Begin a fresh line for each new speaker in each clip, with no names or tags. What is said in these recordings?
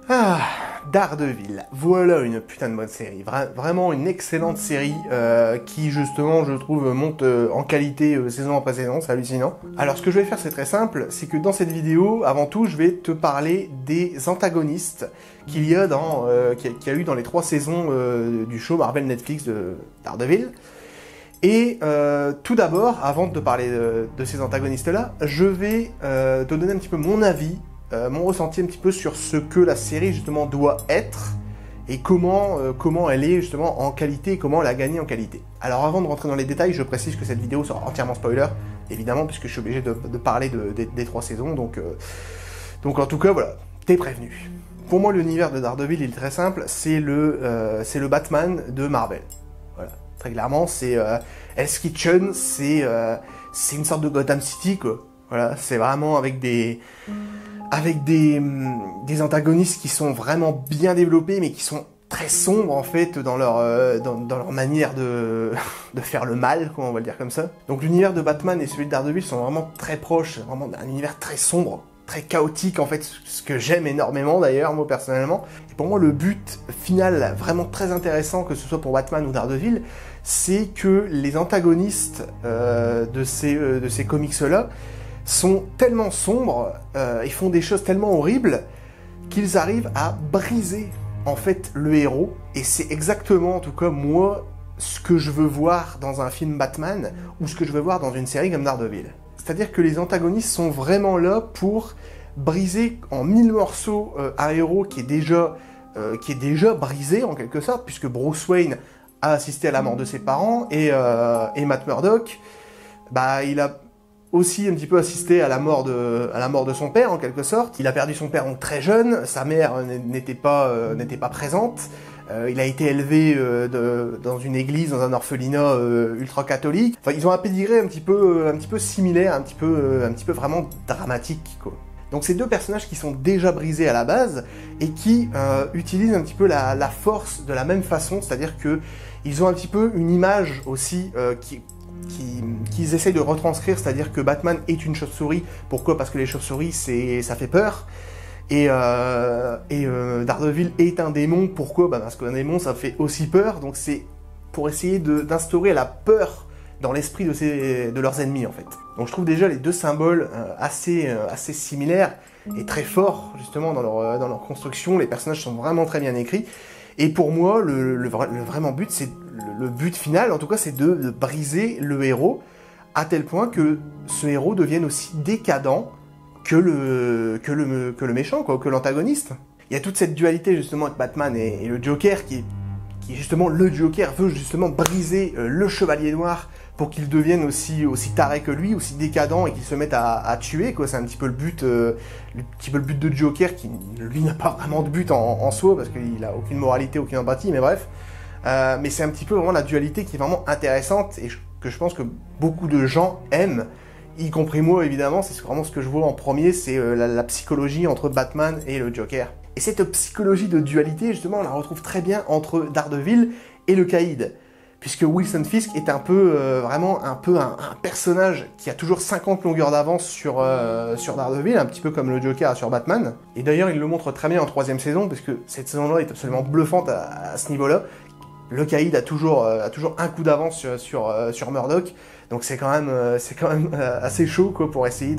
Ah, Daredevil, voilà une putain de bonne série, vraiment une excellente série qui justement je trouve monte en qualité saison après saison, c'est hallucinant. Alors ce que je vais faire c'est très simple, c'est que dans cette vidéo, avant tout je vais te parler des antagonistes qu'il y a qu'il y a eu dans les 3 saisons du show Marvel Netflix de Daredevil. Et tout d'abord, avant de te parler de ces antagonistes-là, je vais te donner un petit peu mon avis, mon ressenti un petit peu sur ce que la série justement doit être et comment elle est justement en qualité et comment elle a gagné en qualité. Alors avant de rentrer dans les détails, je précise que cette vidéo sera entièrement spoiler, évidemment, puisque je suis obligé de parler des 3 saisons, donc en tout cas voilà, t'es prévenu. Pour moi l'univers de Daredevil il est très simple, c'est le Batman de Marvel. Voilà. Très clairement, c'est Hell's Kitchen, c'est une sorte de Gotham City, quoi. Voilà, c'est vraiment avec des antagonistes qui sont vraiment bien développés, mais qui sont très sombres en fait dans leur manière de faire le mal, on va le dire comme ça. Donc l'univers de Batman et celui de Daredevil sont vraiment très proches, vraiment un univers très sombre, très chaotique en fait, ce que j'aime énormément d'ailleurs, moi personnellement. Et pour moi le but final vraiment très intéressant, que ce soit pour Batman ou Daredevil, c'est que les antagonistes de ces comics-là sont tellement sombres, ils font des choses tellement horribles, qu'ils arrivent à briser en fait le héros, et c'est exactement en tout cas moi ce que je veux voir dans un film Batman, ou ce que je veux voir dans une série comme Daredevil. C'est-à-dire que les antagonistes sont vraiment là pour briser en 1000 morceaux un héros qui est déjà brisé en quelque sorte, puisque Bruce Wayne a assisté à la mort de ses parents, et Matt Murdock, bah, il a aussi un petit peu assisté à la mort de son père en quelque sorte. Il a perdu son père donc très jeune, sa mère n'était pas présente. Il a été élevé dans une église, dans un orphelinat ultra-catholique. Enfin, ils ont un pédigré un petit peu similaire, un petit peu vraiment dramatique, quoi. Donc c'est 2 personnages qui sont déjà brisés à la base et qui utilisent un petit peu la force de la même façon, c'est-à-dire que ils ont un petit peu une image aussi qu'ils essayent de retranscrire, c'est-à-dire que Batman est une chauve-souris. Pourquoi ? Parce que les chauves-souris, ça fait peur. Et Daredevil est un démon. Pourquoi ? Bah parce qu'un démon, ça fait aussi peur. Donc c'est pour essayer d'instaurer la peur dans l'esprit de leurs ennemis, en fait. Donc je trouve déjà les 2 symboles assez similaires et très forts, justement, dans leur construction. Les personnages sont vraiment très bien écrits. Et pour moi, le vraiment but, c'est le but final, en tout cas, c'est de briser le héros, à tel point que ce héros devienne aussi décadent que le méchant, quoi, que l'antagoniste. Il y a toute cette dualité, justement, entre Batman et le Joker, qui justement, le Joker veut justement briser le Chevalier Noir pour qu'il devienne aussi taré que lui, aussi décadent, et qu'il se mette à tuer, quoi. C'est un petit peu le but de Joker, qui lui n'a pas vraiment de but en soi, parce qu'il a aucune moralité, aucune empathie, mais bref. Mais c'est un petit peu vraiment la dualité qui est vraiment intéressante, et que je pense que beaucoup de gens aiment, y compris moi évidemment. C'est vraiment ce que je vois en premier, c'est la psychologie entre Batman et le Joker. Et cette psychologie de dualité, justement, on la retrouve très bien entre Daredevil et le Caïd. Puisque Wilson Fisk est vraiment un personnage qui a toujours 50 longueurs d'avance sur Daredevil, un petit peu comme le Joker a sur Batman. Et d'ailleurs, il le montre très bien en 3e saison, parce que cette saison-là est absolument bluffante à ce niveau-là. Le Caïd a toujours un coup d'avance sur Murdock, donc c'est quand même assez chaud, quoi, pour essayer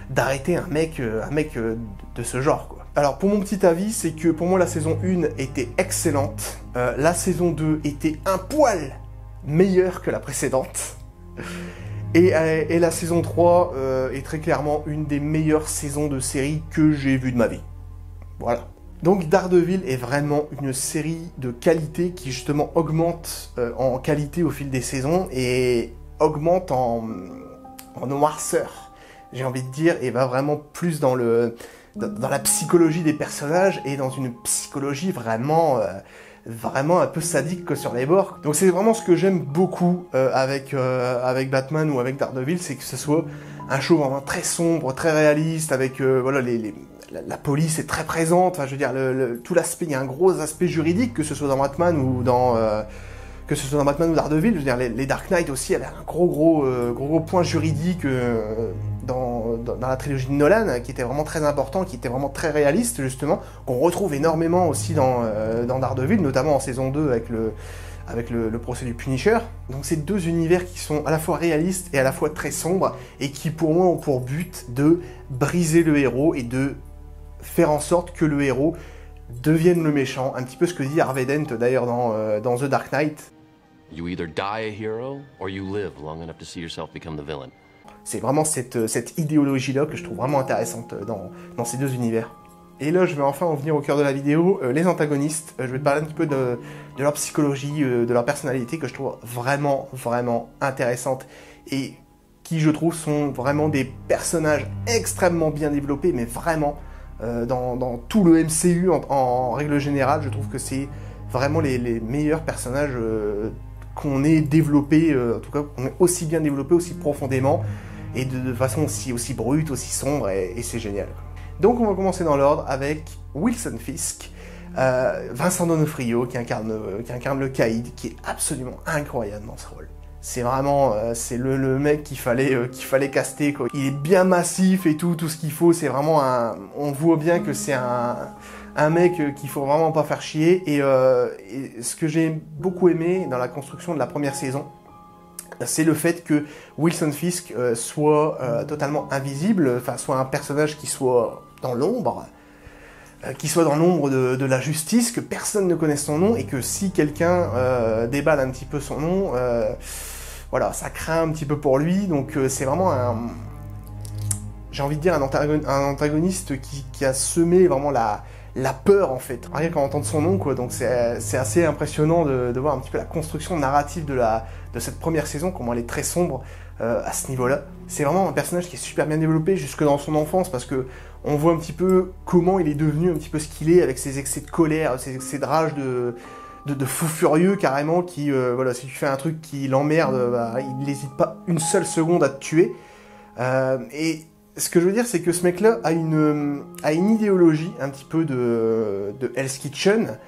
d'arrêter un mec de ce genre, quoi. Alors pour mon petit avis, c'est que pour moi la saison 1 était excellente, la saison 2 était un poil meilleure que la précédente, et la saison 3 est très clairement une des meilleures saisons de série que j'ai vues de ma vie. Voilà. Donc Daredevil est vraiment une série de qualité qui justement augmente en qualité au fil des saisons et augmente en noirceur, j'ai envie de dire, et va vraiment plus dans la psychologie des personnages et dans une psychologie vraiment un peu sadique que sur les bords. Donc c'est vraiment ce que j'aime beaucoup avec Batman ou avec Daredevil, c'est que ce soit un show vraiment très sombre, très réaliste, avec voilà, la police est très présente. Enfin, je veux dire, tout l'aspect, il y a un gros aspect juridique, que ce soit dans Batman ou Daredevil. Je veux dire, les Dark Knight aussi avaient un gros point juridique dans dans la trilogie de Nolan, qui était vraiment très important, qui était vraiment très réaliste, justement, qu'on retrouve énormément aussi dans Daredevil, notamment en saison 2 avec le procès du Punisher. Donc c'est deux univers qui sont à la fois réalistes et à la fois très sombres, et qui pour moi ont pour but de briser le héros et de faire en sorte que le héros devienne le méchant, un petit peu ce que dit Harvey Dent d'ailleurs dans The Dark Knight.
You either die a hero or you live long enough to see yourself become the villain.
C'est vraiment cette idéologie-là que je trouve vraiment intéressante dans ces deux univers. Et là, je vais enfin en venir au cœur de la vidéo, les antagonistes. Je vais te parler un petit peu de leur psychologie, de leur personnalité, que je trouve vraiment, vraiment intéressante, et qui, je trouve, sont vraiment des personnages extrêmement bien développés, mais vraiment, dans tout le MCU en règle générale, je trouve que c'est vraiment les meilleurs personnages qu'on ait développés, en tout cas, qu'on ait aussi bien développés, aussi profondément, et de façon aussi brute, aussi sombre, et c'est génial. Donc on va commencer dans l'ordre avec Wilson Fisk, Vincent D'Onofrio qui incarne le Caïd, qui est absolument incroyable dans ce rôle. C'est vraiment c'est le mec qu'il fallait caster, quoi. Il est bien massif et tout ce qu'il faut, c'est vraiment on voit bien que c'est un mec qu'il faut vraiment pas faire chier, et ce que j'ai beaucoup aimé dans la construction de la première saison, c'est le fait que Wilson Fisk soit totalement invisible, enfin soit un personnage qui soit dans l'ombre, de la justice, que personne ne connaisse son nom, et que si quelqu'un déballe un petit peu son nom, voilà, ça craint un petit peu pour lui. Donc c'est vraiment j'ai envie de dire un antagoniste qui a semé vraiment la peur, en fait, rien qu'à entendre son nom, quoi. Donc c'est assez impressionnant de voir un petit peu la construction narrative de cette première saison, comment elle est très sombre à ce niveau-là. C'est vraiment un personnage qui est super bien développé jusque dans son enfance, parce que on voit un petit peu comment il est devenu un petit peu ce qu'il est, avec ses excès de colère, ses excès de rage, de fou furieux carrément, qui voilà, si tu fais un truc qui l'emmerde, bah, il n'hésite pas une seule seconde à te tuer. Et ce que je veux dire, c'est que ce mec-là a une idéologie un petit peu de Hell's Kitchen.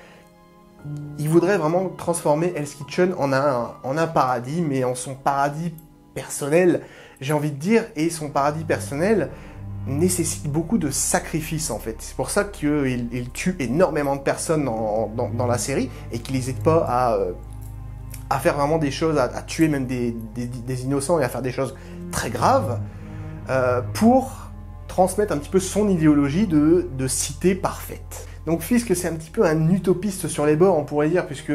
Il voudrait vraiment transformer Hell's Kitchen en un paradis, mais en son paradis personnel, j'ai envie de dire, et son paradis personnel nécessite beaucoup de sacrifices, en fait. C'est pour ça qu'il tue énormément de personnes dans la série, et qu'il n'hésite pas à faire vraiment des choses, à tuer même des innocents, et à faire des choses très graves, pour transmettre un petit peu son idéologie de cité parfaite. Donc Fisk, c'est un petit peu un utopiste sur les bords, on pourrait dire, puisque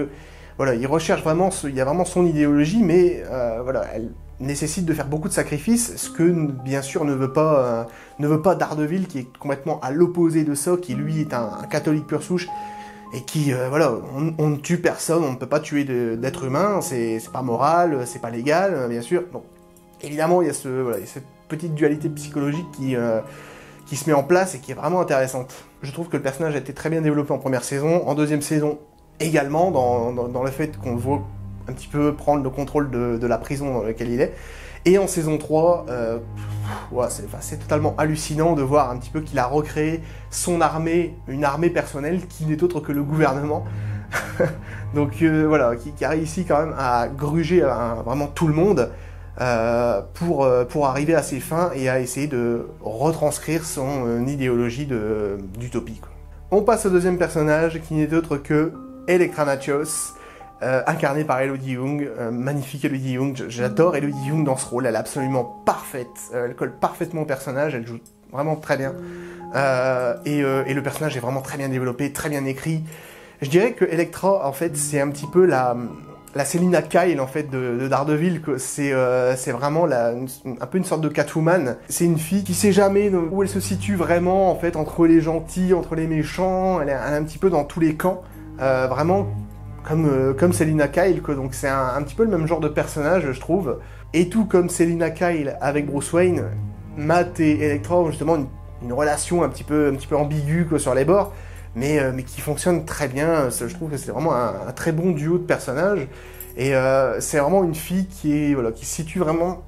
voilà, il recherche vraiment, il y a vraiment son idéologie, mais voilà, elle nécessite de faire beaucoup de sacrifices, ce que bien sûr ne veut pas Daredevil, qui est complètement à l'opposé de ça, qui lui est un catholique pur souche, et qui, voilà, on ne tue personne, on ne peut pas tuer d'êtres humains, c'est pas moral, c'est pas légal, bien sûr. Donc évidemment, il y a cette petite dualité psychologique qui se met en place, et qui est vraiment intéressante. Je trouve que le personnage a été très bien développé en première saison, en deuxième saison également, dans le fait qu'on le voit un petit peu prendre le contrôle de la prison dans laquelle il est. Et en saison 3, ouais, c'est totalement hallucinant de voir un petit peu qu'il a recréé son armée, une armée personnelle qui n'est autre que le gouvernement. Donc voilà, qui a réussi quand même à gruger vraiment tout le monde pour arriver à ses fins et à essayer de retranscrire son idéologie d'utopie. On passe au deuxième personnage, qui n'est autre que Elektra Natchios, incarnée par Elodie Yung, magnifique Elodie Yung. J'adore Elodie Yung dans ce rôle, elle est absolument parfaite, elle colle parfaitement au personnage, elle joue vraiment très bien, et le personnage est vraiment très bien développé, très bien écrit. Je dirais que Elektra, en fait, c'est un petit peu la Selina Kyle, en fait, de Daredevil. C'est vraiment un peu une sorte de Catwoman. C'est une fille qui sait jamais où elle se situe vraiment, en fait, entre les gentils, entre les méchants. Elle est un petit peu dans tous les camps, vraiment comme Selina Kyle, quoi. Donc c'est un petit peu le même genre de personnage, je trouve. Et tout comme Selina Kyle avec Bruce Wayne, Matt et Elektra ont justement une relation un petit peu ambiguë, quoi, sur les bords, mais qui fonctionne très bien. Je trouve que c'est vraiment un très bon duo de personnages, et c'est vraiment une fille qui se situe vraiment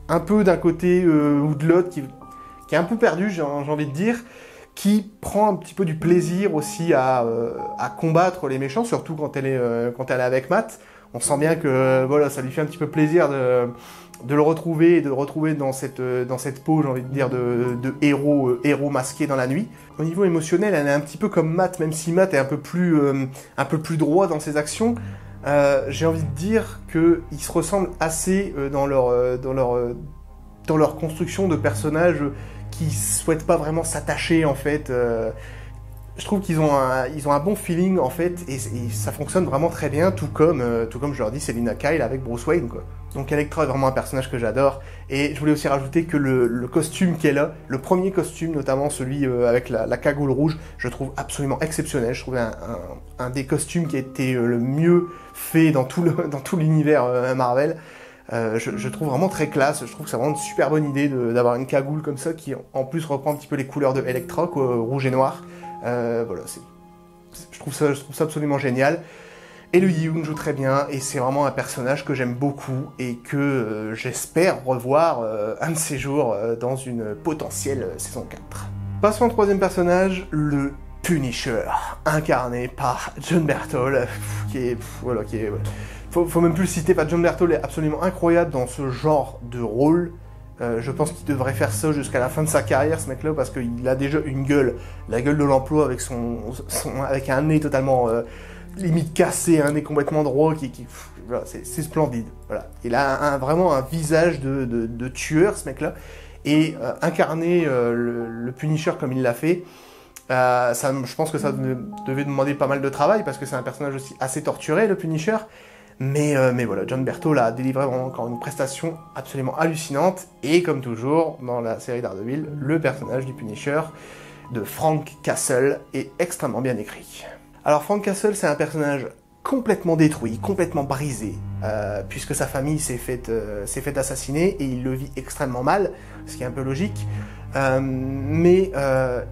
un peu d'un côté ou de l'autre, qui est un peu perdue, j'ai envie de dire, qui prend un petit peu du plaisir aussi à combattre les méchants, surtout quand elle est avec Matt. On sent bien que voilà, ça lui fait un petit peu plaisir de le retrouver et de le retrouver dans cette peau, j'ai envie de dire, de héros masqué dans la nuit. Au niveau émotionnel, elle est un petit peu comme Matt, même si Matt est un peu plus droit dans ses actions. J'ai envie de dire qu'ils se ressemblent assez dans leur construction de personnages qui souhaitent pas vraiment s'attacher en fait. Je trouve qu'ils ont un bon feeling en fait et ça fonctionne vraiment très bien, tout comme je leur dis Selina Kyle avec Bruce Wayne quoi. Donc Elektra est vraiment un personnage que j'adore et je voulais aussi rajouter que le costume qu'elle a, le premier costume notamment celui avec la cagoule rouge, je trouve absolument exceptionnel. Je trouvais un des costumes qui a été le mieux fait dans tout l'univers Marvel. Je trouve vraiment très classe, je trouve que c'est vraiment une super bonne idée d'avoir une cagoule comme ça qui en plus reprend un petit peu les couleurs de Elektra, quoi, rouge et noir. Voilà, je trouve ça absolument génial. Et le Yi-Yoon joue très bien, et c'est vraiment un personnage que j'aime beaucoup, et que j'espère revoir un de ces jours dans une potentielle saison 4. Passons au troisième personnage, le Punisher, incarné par Jon Bernthal, faut même plus le citer, Jon Bernthal est absolument incroyable dans ce genre de rôle. Je pense qu'il devrait faire ça jusqu'à la fin de sa carrière, ce mec-là, parce qu'il a déjà une gueule, la gueule de l'emploi avec avec un nez totalement limite cassé, un nez complètement droit, voilà, c'est splendide. Voilà. Il a vraiment un visage de tueur, ce mec-là, et incarner le Punisher comme il l'a fait, je pense que ça devait demander pas mal de travail, parce que c'est un personnage aussi assez torturé, le Punisher. Mais voilà, Jon Bernthal a délivré vraiment encore une prestation absolument hallucinante. Et comme toujours, dans la série Daredevil, le personnage du Punisher de Frank Castle est extrêmement bien écrit. Alors Frank Castle, c'est un personnage complètement détruit, complètement brisé, puisque sa famille s'est fait assassiner et il le vit extrêmement mal, ce qui est un peu logique. Mais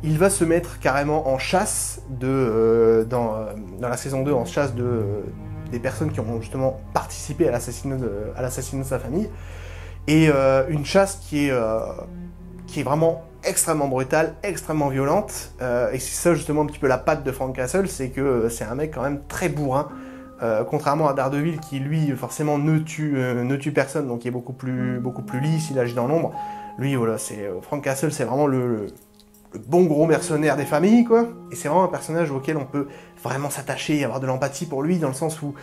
il va se mettre carrément en chasse dans la saison 2, en chasse des personnes qui ont justement participé à l'assassinat de sa famille, et une chasse qui est vraiment extrêmement brutale, extrêmement violente, et c'est ça justement un petit peu la patte de Frank Castle, c'est que c'est un mec quand même très bourrin, contrairement à Daredevil qui lui forcément ne tue personne, donc il est beaucoup plus lisse, il agit dans l'ombre. Lui voilà, Frank Castle, c'est vraiment le bon gros mercenaire des familles, quoi. Et c'est vraiment un personnage auquel on peut vraiment s'attacher et avoir de l'empathie pour lui, dans le sens où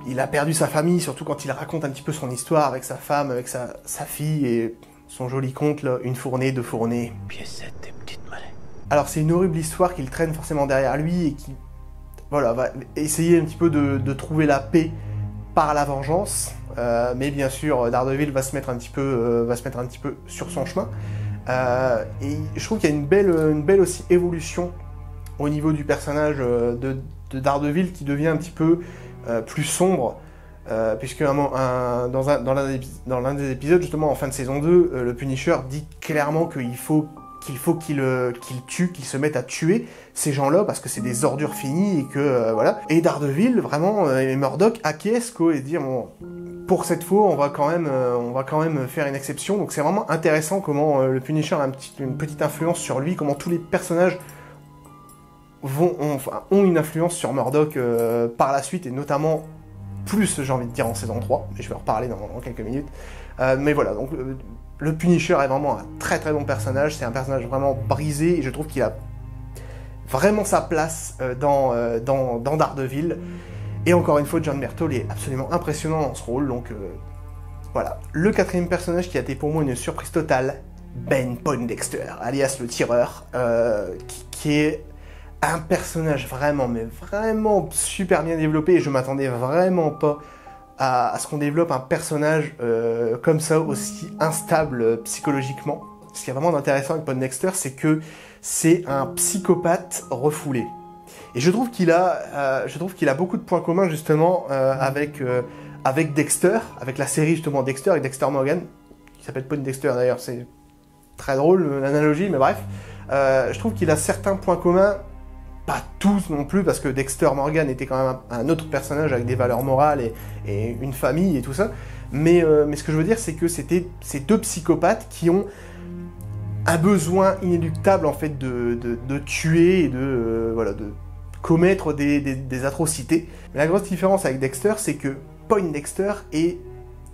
il a perdu sa famille, surtout quand il raconte un petit peu son histoire avec sa femme, avec sa fille, et son joli conte, là, une fournée, 2 fournées.
Piécette des petites malais.
Alors c'est une horrible histoire qu'il traîne forcément derrière lui, et qui, voilà, va essayer un petit peu de trouver la paix par la vengeance, mais bien sûr, Daredevil va se mettre un petit peu sur son chemin. Et je trouve qu'il y a une belle aussi évolution au niveau du personnage de Daredevil, qui devient un petit peu plus sombre, puisque dans l'un des épisodes, justement en fin de saison 2, le Punisher dit clairement qu'il faut qu'il tue, qu'il se mette à tuer ces gens-là, parce que c'est des ordures finies, et que voilà. Et Daredevil, vraiment, et Murdock acquiesce, quoi, et dire bon, pour cette fois, on va quand même faire une exception. Donc c'est vraiment intéressant comment le Punisher a une petite influence sur lui, comment tous les personnages ont une influence sur Murdock par la suite, et notamment plus, j'ai envie de dire, en saison 3, mais je vais en reparler dans quelques minutes. Mais voilà, donc le Punisher est vraiment un très très bon personnage, c'est un personnage vraiment brisé, et je trouve qu'il a vraiment sa place dans Daredevil. Et encore une fois, Jon Bernthal est absolument impressionnant dans ce rôle, donc voilà. Le quatrième personnage qui a été pour moi une surprise totale, Ben Poindexter, alias le tireur, qui est un personnage vraiment super bien développé, et je m'attendais vraiment pas à ce qu'on développe un personnage comme ça, aussi instable psychologiquement. Ce qui est vraiment intéressant avec Poindexter, c'est que c'est un psychopathe refoulé. Et je trouve qu'il a beaucoup de points communs justement avec Dexter, avec la série justement Dexter, avec Dexter Morgan, qui s'appelle Poindexter d'ailleurs, c'est très drôle l'analogie, mais bref. Je trouve qu'il a certains points communs, pas tous non plus, parce que Dexter Morgan était quand même un autre personnage avec des valeurs morales et une famille et tout ça. Mais ce que je veux dire, c'est que c'était ces 2 psychopathes qui ont un besoin inéluctable en fait de tuer et commettre des atrocités. Mais la grosse différence avec Dexter, c'est que Poindexter est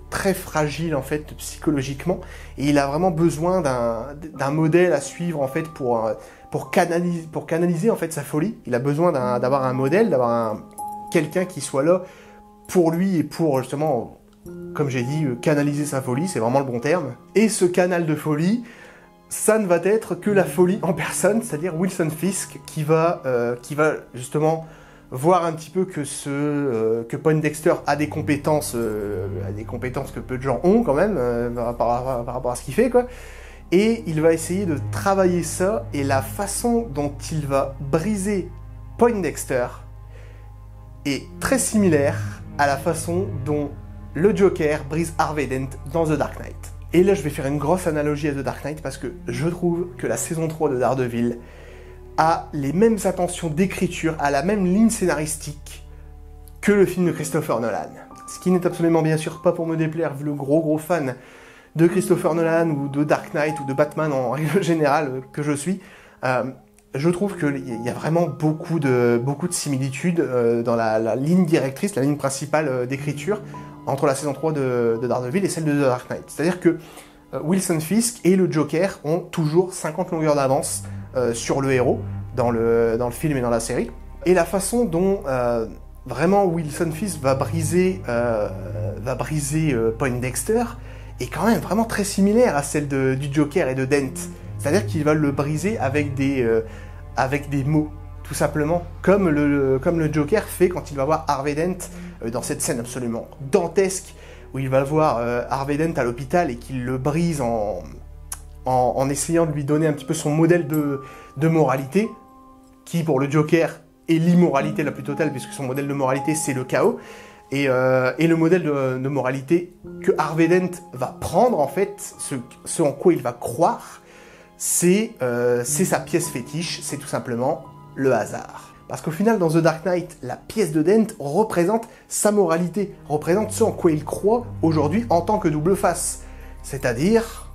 très fragile en fait psychologiquement et il a vraiment besoin d'un modèle à suivre en fait pour canaliser en fait sa folie. Il a besoin d'avoir un modèle, d'avoir quelqu'un qui soit là pour lui et pour justement, comme j'ai dit, canaliser sa folie, c'est vraiment le bon terme. Et ce canal de folie, ça ne va être que la folie en personne, c'est-à-dire Wilson Fisk qui va justement voir un petit peu que Poindexter a des compétences que peu de gens ont quand même par rapport à ce qu'il fait, quoi. Et il va essayer de travailler ça, et la façon dont il va briser Poindexter est très similaire à la façon dont le Joker brise Harvey Dent dans The Dark Knight. Et là, je vais faire une grosse analogie à The Dark Knight parce que je trouve que la saison 3 de Daredevil a les mêmes intentions d'écriture, a la même ligne scénaristique que le film de Christopher Nolan. Ce qui n'est absolument bien sûr pas pour me déplaire, vu le gros fan de Christopher Nolan ou de Dark Knight ou de Batman en règle générale que je suis. Je trouve qu'il y a vraiment beaucoup de similitudes dans la ligne directrice, la ligne principale d'écriture entre la saison 3 de Daredevil et celle de The Dark Knight. C'est-à-dire que Wilson Fisk et le Joker ont toujours 50 longueurs d'avance sur le héros dans le film et dans la série. Et la façon dont vraiment Wilson Fisk va briser Poindexter est quand même vraiment très similaire à celle du Joker et de Dent. C'est-à-dire qu'il va le briser avec des mots, tout simplement, comme le Joker fait quand il va voir Harvey Dent dans cette scène absolument dantesque où il va voir Harvey Dent à l'hôpital et qu'il le brise en essayant de lui donner un petit peu son modèle de moralité, qui pour le Joker est l'immoralité la plus totale, puisque son modèle de moralité c'est le chaos, et le modèle de moralité que Harvey Dent va prendre, en fait, ce en quoi il va croire, c'est sa pièce fétiche, c'est tout simplement le hasard. Parce qu'au final, dans The Dark Knight, la pièce de Dent représente sa moralité, représente ce en quoi il croit aujourd'hui en tant que double face, c'est-à-dire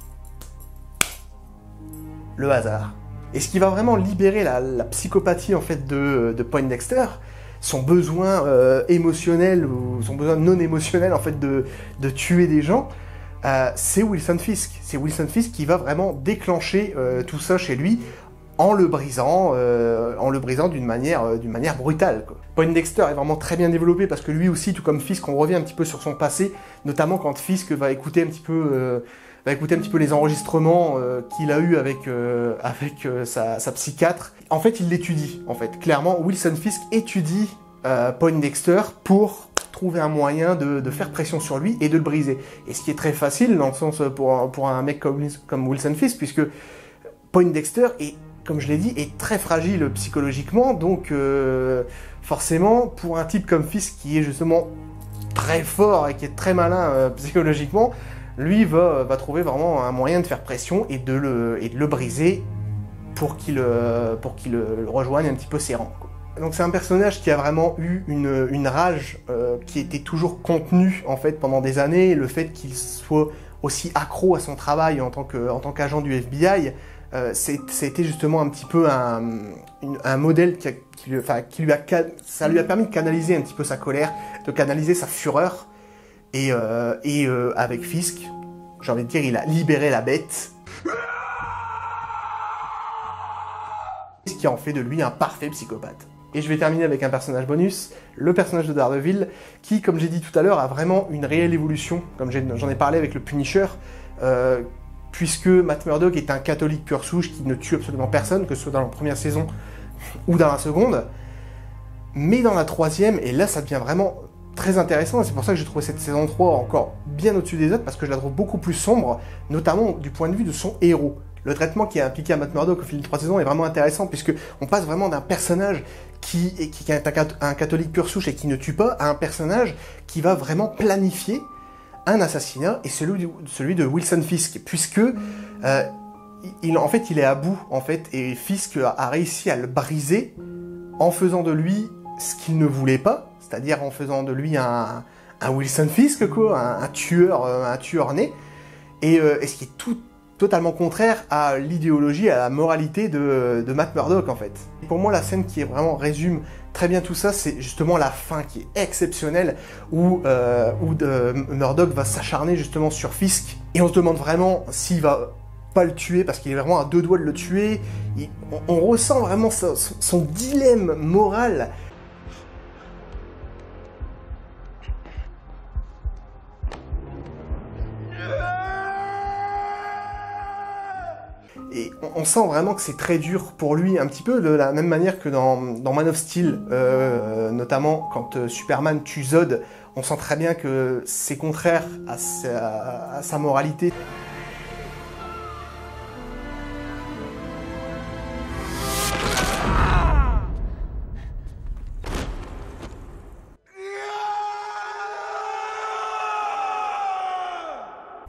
le hasard. Et ce qui va vraiment libérer la psychopathie en fait de Poindexter, son besoin émotionnel ou son besoin non émotionnel en fait de tuer des gens, c'est Wilson Fisk. C'est Wilson Fisk qui va vraiment déclencher tout ça chez lui en le brisant d'une manière brutale, quoi. Poindexter est vraiment très bien développé parce que lui aussi, tout comme Fisk, on revient un petit peu sur son passé, notamment quand Fisk va écouter un petit peu les enregistrements qu'il a eu avec sa psychiatre. En fait, il l'étudie. En fait, clairement, Wilson Fisk étudie Poindexter pour trouver un moyen de faire pression sur lui et de le briser. Et ce qui est très facile dans le sens pour un mec comme Wilson Fisk, puisque Poindexter est, comme je l'ai dit, est très fragile psychologiquement, donc forcément, pour un type comme Fisk qui est justement très fort et qui est très malin psychologiquement, lui va trouver vraiment un moyen de faire pression et de le briser pour qu'il rejoigne un petit peu ses rangs, quoi. Donc c'est un personnage qui a vraiment eu une rage qui était toujours contenue en fait pendant des années. Le fait qu'il soit aussi accro à son travail en tant qu'agent du FBI, c'était justement un petit peu un modèle ça lui a permis de canaliser un petit peu sa colère, de canaliser sa fureur. Et avec Fisk, j'ai envie de dire, il a libéré la bête, ce qui en fait de lui un parfait psychopathe. Et je vais terminer avec un personnage bonus, le personnage de Daredevil, qui, comme j'ai dit tout à l'heure, a vraiment une réelle évolution, comme j'en ai parlé avec le Punisher, puisque Matt Murdock est un catholique pur souche qui ne tue absolument personne, que ce soit dans la première saison ou dans la seconde. Mais dans la troisième, et là ça devient vraiment très intéressant, et c'est pour ça que j'ai trouvé cette saison 3 encore bien au-dessus des autres, parce que je la trouve beaucoup plus sombre, notamment du point de vue de son héros. Le traitement qui est appliqué à Matt Murdock au fil des 3 saisons est vraiment intéressant, puisque on passe vraiment d'un personnage qui est un catholique pur souche et qui ne tue pas, à un personnage qui va vraiment planifier un assassinat, et celui de Wilson Fisk, puisque en fait il est à bout, en fait, et Fisk a réussi à le briser en faisant de lui ce qu'il ne voulait pas, c'est-à-dire en faisant de lui un Wilson Fisk, quoi, un tueur né, et ce qui est totalement contraire à l'idéologie, à la moralité de Matt Murdock en fait. Et pour moi, la scène qui vraiment résume très bien tout ça, c'est justement la fin qui est exceptionnelle, où Murdock va s'acharner justement sur Fisk, et on se demande vraiment s'il va pas le tuer, parce qu'il est vraiment à deux doigts de le tuer. On ressent vraiment son dilemme moral. Et on sent vraiment que c'est très dur pour lui, un petit peu de la même manière que dans Man of Steel, notamment quand Superman tue Zod, on sent très bien que c'est contraire à sa moralité.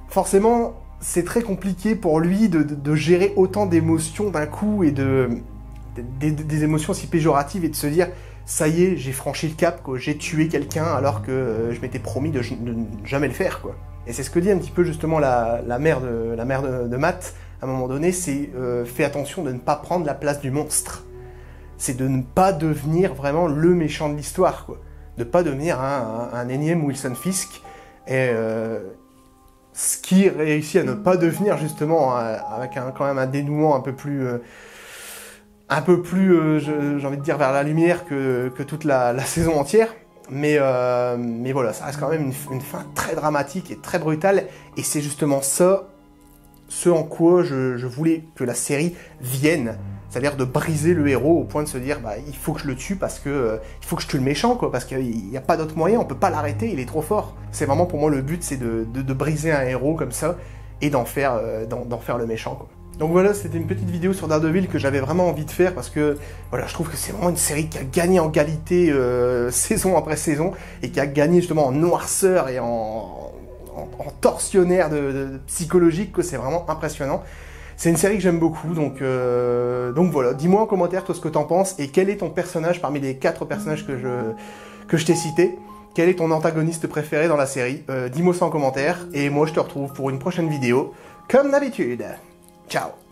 Forcément, c'est très compliqué pour lui de gérer autant d'émotions d'un coup et des émotions si péjoratives et de se dire ça y est, j'ai franchi le cap, quoi, j'ai tué quelqu'un alors que je m'étais promis de ne jamais le faire, quoi. Et c'est ce que dit un petit peu justement la mère de Matt à un moment donné, c'est fais attention de ne pas prendre la place du monstre. C'est de ne pas devenir vraiment le méchant de l'histoire, quoi. De pas devenir un énième Wilson Fisk et ce qui réussit à ne pas devenir justement avec quand même un dénouement un peu plus j'ai envie de dire vers la lumière que toute la saison entière, mais voilà, ça reste quand même une fin très dramatique et très brutale, et c'est justement ça ce en quoi je voulais que la série vienne. C'est-à-dire de briser le héros au point de se dire bah il faut que je le tue parce que il faut que je tue le méchant, quoi, parce qu'il n'y a pas d'autre moyen, on peut pas l'arrêter, il est trop fort. C'est vraiment pour moi le but, c'est de briser un héros comme ça et d'en faire le méchant, quoi. Donc voilà, c'était une petite vidéo sur Daredevil que j'avais vraiment envie de faire parce que voilà, je trouve que c'est vraiment une série qui a gagné en qualité saison après saison et qui a gagné justement en noirceur et en torsionnaire de psychologique, que c'est vraiment impressionnant. C'est une série que j'aime beaucoup, donc voilà. Dis-moi en commentaire toi ce que t'en penses et quel est ton personnage parmi les 4 personnages que je t'ai cités. Quel est ton antagoniste préféré dans la série? Dis-moi ça en commentaire et moi je te retrouve pour une prochaine vidéo, comme d'habitude. Ciao!